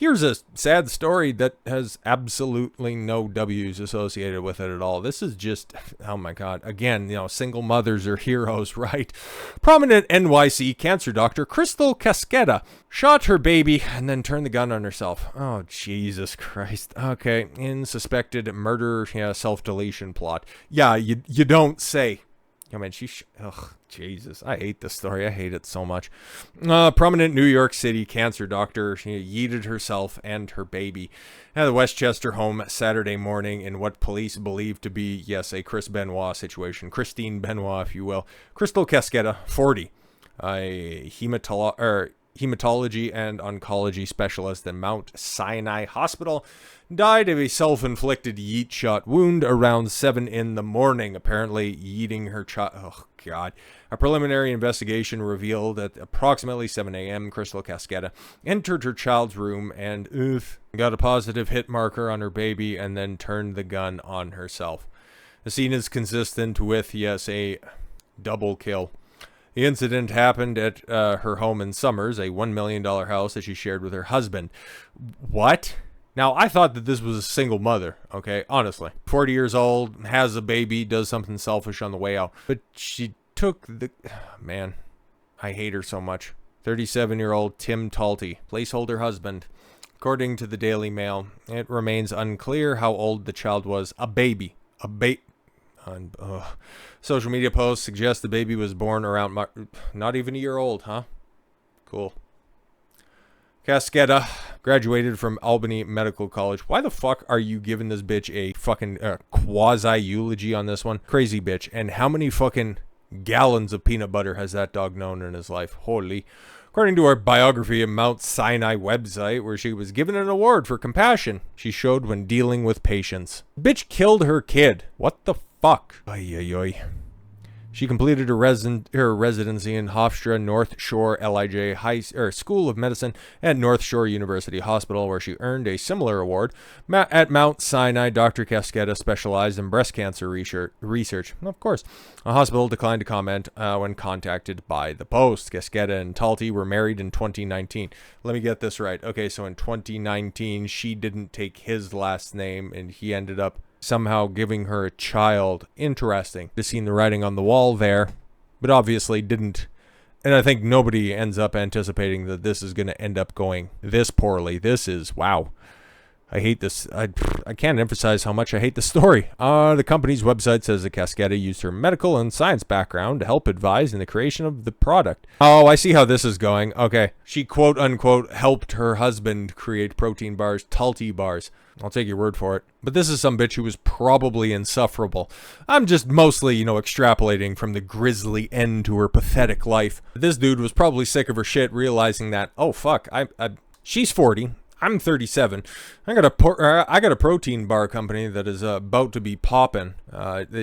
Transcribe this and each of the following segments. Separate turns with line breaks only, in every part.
Here's a sad story that has absolutely no W's associated with it at all. This is just, oh my God. Again, single mothers are heroes, right? Prominent NYC cancer doctor Krystal Cascetta shot her baby and then turned the gun on herself. Oh, Jesus Christ. Okay, in suspected murder, self-deletion plot. Yeah, you don't say. I mean, ugh, Jesus. I hate this story. I hate it so much. Prominent New York City cancer doctor. She yeeted herself and her baby at the Westchester home Saturday morning in what police believe to be, yes, a Chris Benoit situation. Christine Benoit, if you will. Krystal Cascetta, 40. A hematology and oncology specialist at Mount Sinai Hospital, died of a self-inflicted yeet shot wound around 7 in the morning, apparently yeeting her child. Oh, God. A preliminary investigation revealed that approximately 7 a.m., Krystal Cascetta entered her child's room and got a positive hit marker on her baby and then turned the gun on herself. The scene is consistent with, yes, a double kill. The incident happened at her home in Summers, a $1 million house that she shared with her husband. What? Now, I thought that this was a single mother, okay? Honestly. 40 years old, has a baby, does something selfish on the way out. But she took the... Man, I hate her so much. 37-year-old Tim Talty, placeholder husband. According to the Daily Mail, it remains unclear how old the child was. A baby. Social media posts suggest the baby was born around not even a year old, huh? Cool. Cascetta graduated from Albany Medical College. Why the fuck are you giving this bitch a fucking quasi-eulogy on this one? Crazy bitch. And how many fucking gallons of peanut butter has that dog known in his life? Holy. According to her biography at Mount Sinai website, where she was given an award for compassion she showed when dealing with patients. Bitch killed her kid. What the fuck? Ay, ay, ay. She completed her residency in Hofstra North Shore LIJ School of Medicine at North Shore University Hospital, where she earned a similar award. At Mount Sinai, Dr. Cascetta specialized in breast cancer research. Of course, a hospital declined to comment when contacted by the Post. Cascetta and Talty were married in 2019. Let me get this right. Okay, so in 2019, she didn't take his last name, and he ended up somehow giving her a child. Interesting. Just seen the writing on the wall there, but obviously didn't. And I think nobody ends up anticipating that this is going to end up going this poorly. This is, wow. I hate this. I can't emphasize how much I hate the story. The company's website says that Cascetta used her medical and science background to help advise in the creation of the product. Oh, I see how this is going. Okay. She quote unquote helped her husband create protein bars, Talty bars. I'll take your word for it. But this is some bitch who was probably insufferable. I'm just mostly, extrapolating from the grisly end to her pathetic life. This dude was probably sick of her shit, realizing that, oh fuck, she's 40. I'm 37. I got a protein bar company that is about to be popping.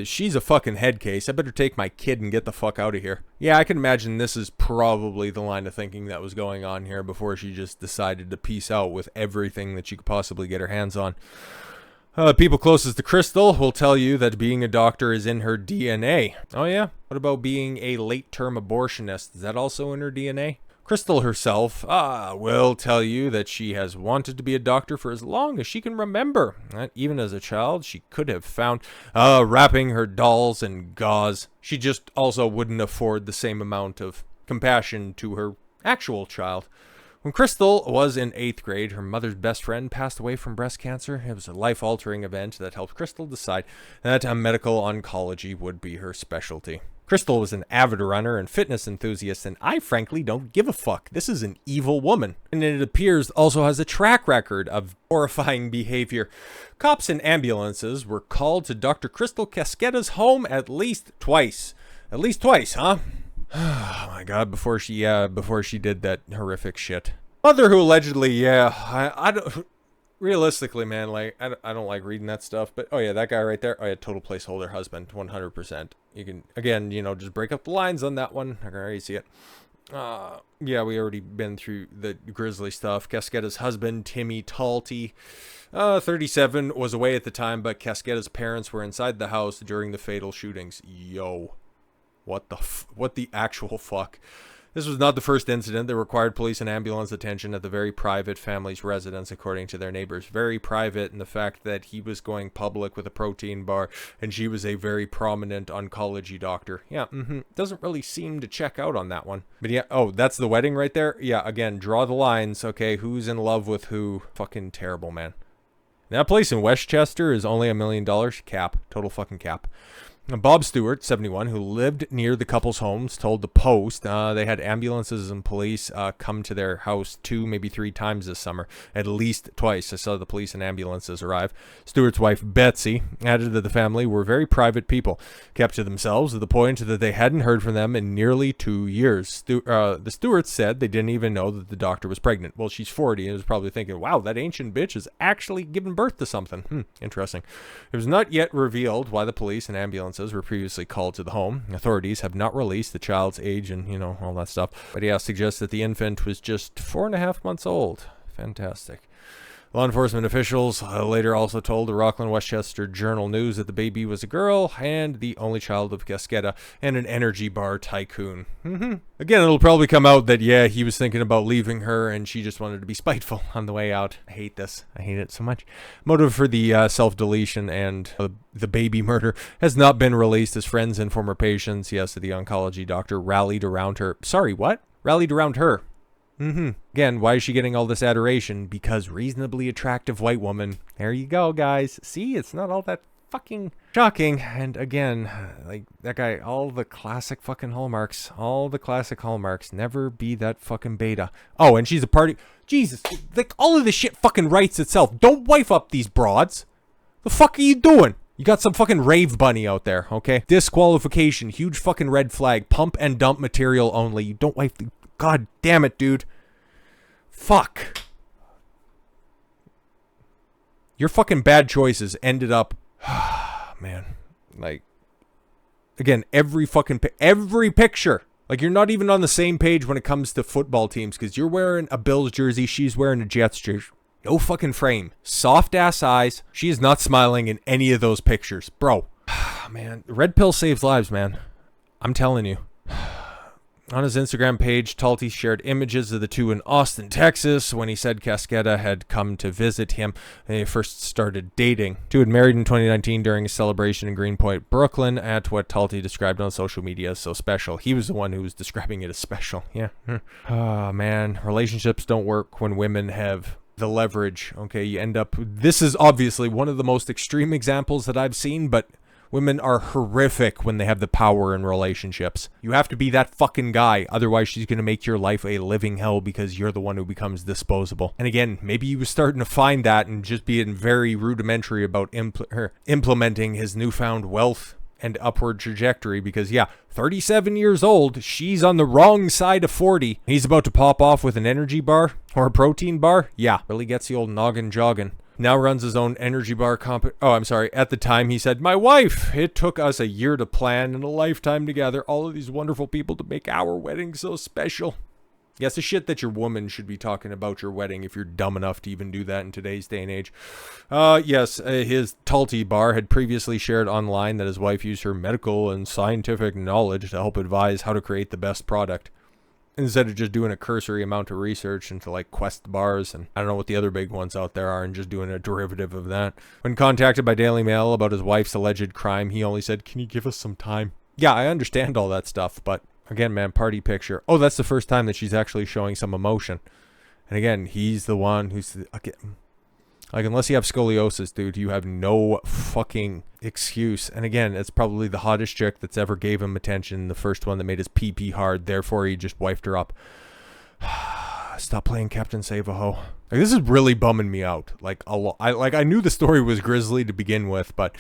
She's a fucking head case. I better take my kid and get the fuck out of here. Yeah, I can imagine this is probably the line of thinking that was going on here before she just decided to peace out with everything that she could possibly get her hands on. People closest to Krystal will tell you that being a doctor is in her DNA. Oh yeah? What about being a late-term abortionist? Is that also in her DNA? Krystal herself will tell you that she has wanted to be a doctor for as long as she can remember. Even as a child, she could have found wrapping her dolls in gauze. She just also wouldn't afford the same amount of compassion to her actual child. When Krystal was in 8th grade, her mother's best friend passed away from breast cancer. It was a life-altering event that helped Krystal decide that medical oncology would be her specialty. Krystal was an avid runner and fitness enthusiast, and I frankly don't give a fuck. This is an evil woman. And it appears also has a track record of horrifying behavior. Cops and ambulances were called to Dr. Krystal Cascetta's home at least twice. At least twice, huh? Oh my god, before she did that horrific shit. Mother who allegedly, I don't... Realistically, man, I don't like reading that stuff, but oh yeah, that guy right there, oh yeah, total placeholder husband, 100%. You can, again, just break up the lines on that one. I can already see it. Yeah, we already been through the grisly stuff. Cascetta's husband, Timmy Talty, 37, was away at the time, but Cascetta's parents were inside the house during the fatal shootings. Yo. What the actual fuck? This was not the first incident that required police and ambulance attention at the very private family's residence, according to their neighbors. Very private in the fact that he was going public with a protein bar and she was a very prominent oncology doctor. Yeah, doesn't really seem to check out on that one. But yeah, oh, that's the wedding right there? Yeah, again, draw the lines. Okay, who's in love with who? Fucking terrible, man. That place in Westchester is only $1 million. Cap. Total fucking cap. Bob Stewart, 71, who lived near the couple's homes, told the Post they had ambulances and police come to their house 2, maybe 3 times this summer. At least twice I saw the police and ambulances arrive. Stewart's wife, Betsy, added that the family were very private people, kept to themselves to the point that they hadn't heard from them in nearly 2 years. The Stewarts said they didn't even know that the doctor was pregnant. Well, she's 40 and was probably thinking, wow, that ancient bitch has actually given birth to something. Interesting. It was not yet revealed why the police and ambulances were previously called to the home. Authorities have not released the child's age and, all that stuff. But yeah, suggests that the infant was just 4.5 months old. Fantastic. Law enforcement officials later also told the Rockland Westchester Journal News that the baby was a girl and the only child of Cascetta and an energy bar tycoon. Again, it'll probably come out that, yeah, he was thinking about leaving her and she just wanted to be spiteful on the way out. I hate this. I hate it so much. Motive for the self-deletion and the baby murder has not been released as friends and former patients, yes, the oncology doctor rallied around her. Sorry, what? Rallied around her. Again, why is she getting all this adoration? Because reasonably attractive white woman. There you go, guys. See, it's not all that fucking shocking. And again, like that guy, all the classic fucking hallmarks. All the classic hallmarks. Never be that fucking beta. Oh, and she's a party. Jesus, like all of this shit fucking writes itself. Don't wife up these broads. The fuck are you doing? You got some fucking rave bunny out there, okay? Disqualification, huge fucking red flag, pump and dump material only. You don't wife the... God damn it, dude. Fuck. Your fucking bad choices ended up... Man. Like... Again, every picture. Like, you're not even on the same page when it comes to football teams, because you're wearing a Bills jersey, she's wearing a Jets jersey. No fucking frame. Soft ass eyes. She is not smiling in any of those pictures. Bro. Man. Red pill saves lives, man. I'm telling you. On his Instagram page, Talty shared images of the two in Austin, Texas, when he said Cascetta had come to visit him when they first started dating. The two had married in 2019 during a celebration in Greenpoint, Brooklyn, at what Talty described on social media as so special. He was the one who was describing it as special. Yeah. Oh, man. Relationships don't work when women have the leverage. Okay, you end up... This is obviously one of the most extreme examples that I've seen, but... Women are horrific when they have the power in relationships. You have to be that fucking guy. Otherwise, she's going to make your life a living hell because you're the one who becomes disposable. And again, maybe he was starting to find that and just being very rudimentary about implementing his newfound wealth and upward trajectory because, yeah, 37 years old, she's on the wrong side of 40. He's about to pop off with an energy bar or a protein bar. Yeah, really gets the old noggin jogging. Now runs his own energy bar At the time, he said, "My wife, it took us a year to plan and a lifetime to gather all of these wonderful people to make our wedding so special." Yes, the shit that your woman should be talking about your wedding if you're dumb enough to even do that in today's day and age. His Talty bar had previously shared online that his wife used her medical and scientific knowledge to help advise how to create the best product, instead of just doing a cursory amount of research into like Quest bars and I don't know what the other big ones out there are and just doing a derivative of that. When contacted by Daily Mail about his wife's alleged crime, he only said, "Can you give us some time?" Yeah, I understand all that stuff, but again, man, party picture. Oh, that's the first time that she's actually showing some emotion. And again, he's the one who's... Like, unless you have scoliosis, dude, you have no fucking excuse. And again, it's probably the hottest chick that's ever gave him attention. The first one that made his pee-pee hard. Therefore, he just wifed her up. Stop playing Captain Save-A-Ho. Like, this is really bumming me out. Like, a lot. I knew the story was grisly to begin with, but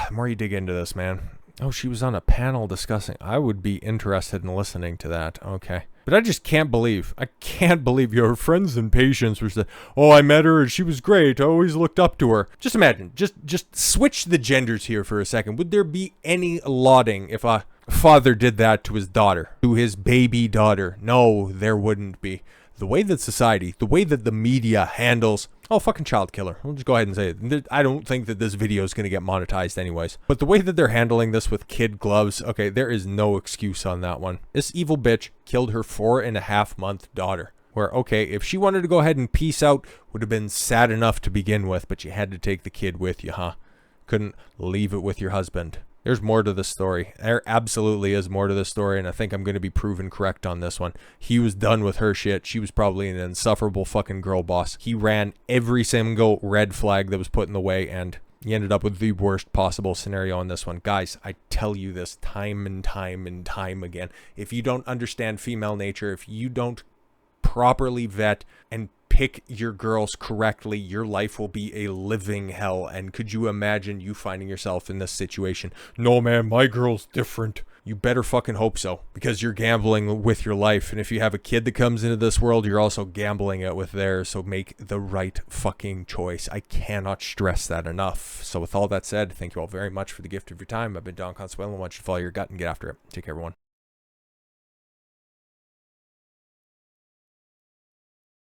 the more you dig into this, man. Oh, she was on a panel discussing. I would be interested in listening to that. Okay. But I just can't believe your friends and patients were saying, "Oh, I met her and she was great. I always looked up to her." Just imagine, just switch the genders here for a second. Would there be any lauding if a father did that to his daughter, to his baby daughter? No, there wouldn't be. the way that society, the way that the media handles, oh, fucking child killer. We'll just go ahead and say it. I don't think that this video is going to get monetized anyways. But the way that they're handling this with kid gloves, okay, there is no excuse on that one. This evil bitch killed her 4.5-month daughter. Where, okay, if she wanted to go ahead and peace out, would have been sad enough to begin with, but you had to take the kid with you, huh? Couldn't leave it with your husband. There's more to this story. There absolutely is more to this story, and I think I'm going to be proven correct on this one. He was done with her shit. She was probably an insufferable fucking girl boss. He ran every single red flag that was put in the way, and he ended up with the worst possible scenario on this one. Guys, I tell you this time and time and time again. If you don't understand female nature, if you don't properly vet and pick your girls correctly, your life will be a living hell. And could you imagine you finding yourself in this situation? No, man, my girl's different. You better fucking hope so, because you're gambling with your life. And if you have a kid that comes into this world, you're also gambling it with theirs. So make the right fucking choice. I cannot stress that enough. So with all that said, thank you all very much for the gift of your time. I've been Don Consuelo. I want you to follow your gut and get after it. Take care, everyone.